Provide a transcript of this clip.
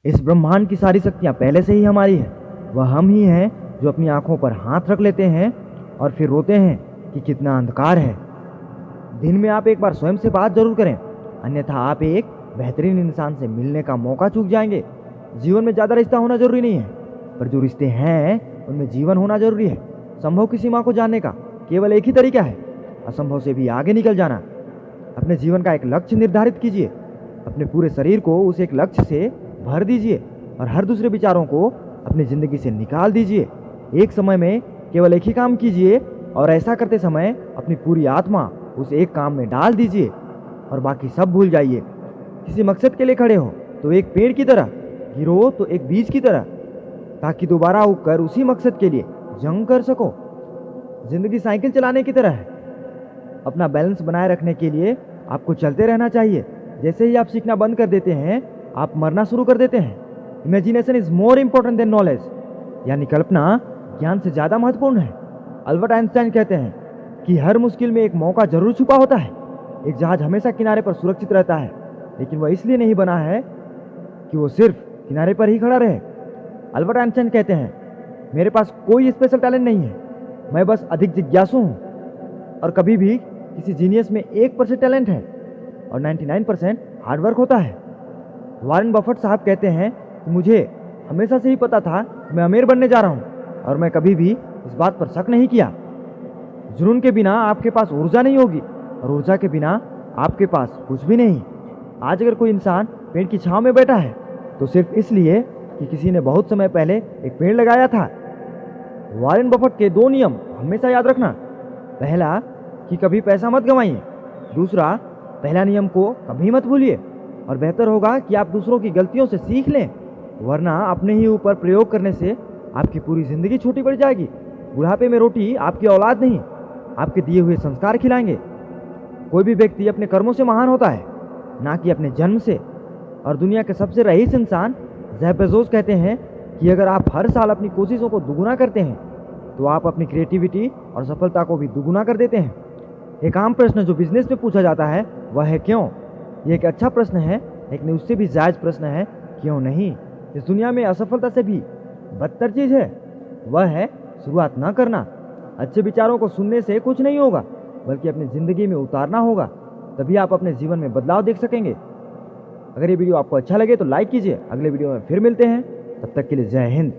इस ब्रह्मांड की सारी शक्तियाँ पहले से ही हमारी है। वह हम ही हैं जो अपनी आंखों पर हाथ रख लेते हैं और फिर रोते हैं कि कितना अंधकार है। दिन में आप एक बार स्वयं से बात जरूर करें, अन्यथा आप एक बेहतरीन इंसान से मिलने का मौका चूक जाएंगे। जीवन में ज़्यादा रिश्ता होना जरूरी नहीं है, पर जो रिश्ते हैं उनमें जीवन होना जरूरी है। संभव की सीमा को जानने का केवल एक ही तरीका है, असंभव से भी आगे निकल जाना। अपने जीवन का एक लक्ष्य निर्धारित कीजिए, अपने पूरे शरीर को उस एक लक्ष्य से भर दीजिए और हर दूसरे विचारों को अपनी ज़िंदगी से निकाल दीजिए। एक समय में केवल एक ही काम कीजिए और ऐसा करते समय अपनी पूरी आत्मा उस एक काम में डाल दीजिए और बाकी सब भूल जाइए। किसी मकसद के लिए खड़े हो तो एक पेड़ की तरह, गिरो तो एक बीज की तरह, ताकि दोबारा उगकर उसी मकसद के लिए जंग कर सको। जिंदगी साइकिल चलाने की तरह है, अपना बैलेंस बनाए रखने के लिए आपको चलते रहना चाहिए। जैसे ही आप सीखना बंद कर देते हैं, आप मरना शुरू कर देते हैं। Imagination is more important then knowledge, यानी कल्पना ज्ञान से ज़्यादा महत्वपूर्ण है। अल्बर्ट आइंस्टाइन कहते हैं कि हर मुश्किल में एक मौका जरूर छुपा होता है। एक जहाज हमेशा किनारे पर सुरक्षित रहता है, लेकिन वह इसलिए नहीं बना है कि वो सिर्फ किनारे पर ही खड़ा रहे। अल्बर्ट आइंस्टाइन कहते हैं, मेरे पास कोई स्पेशल टैलेंट नहीं है, मैं बस अधिक जिज्ञासु हूँ। और कभी भी किसी जीनियस में 1% टैलेंट है और 99% हार्डवर्क होता है। वॉरेन बफेट साहब कहते हैं कि मुझे हमेशा से ही पता था कि मैं अमीर बनने जा रहा हूँ और मैं कभी भी इस बात पर शक नहीं किया। जुनून के बिना आपके पास ऊर्जा नहीं होगी और ऊर्जा के बिना आपके पास कुछ भी नहीं। आज अगर कोई इंसान पेड़ की छांव में बैठा है तो सिर्फ इसलिए कि किसी ने बहुत समय पहले एक पेड़ लगाया था। वॉरेन बफेट के 2 नियम हमेशा याद रखना। पहला कि कभी पैसा मत गंवाइए। दूसरा, पहला नियम को कभी मत भूलिए। और बेहतर होगा कि आप दूसरों की गलतियों से सीख लें, वरना अपने ही ऊपर प्रयोग करने से आपकी पूरी ज़िंदगी छोटी पड़ जाएगी। बुढ़ापे में रोटी आपकी औलाद नहीं, आपके दिए हुए संस्कार खिलाएंगे। कोई भी व्यक्ति अपने कर्मों से महान होता है, ना कि अपने जन्म से। और दुनिया के सबसे रईस इंसान जेफ बेजोस कहते हैं कि अगर आप हर साल अपनी कोशिशों को दुगुना करते हैं तो आप अपनी क्रिएटिविटी और सफलता को भी दुगुना कर देते हैं। एक आम प्रश्न जो बिजनेस में पूछा जाता है वह है क्यों। ये एक अच्छा प्रश्न है, लेकिन उससे भी जायज़ प्रश्न है क्यों नहीं। इस दुनिया में असफलता से भी बदतर चीज़ है, वह है शुरुआत न करना। अच्छे विचारों को सुनने से कुछ नहीं होगा, बल्कि अपनी ज़िंदगी में उतारना होगा, तभी आप अपने जीवन में बदलाव देख सकेंगे। अगर ये वीडियो आपको अच्छा लगे तो लाइक कीजिए। अगले वीडियो में फिर मिलते हैं, तब तक के लिए जय हिंद।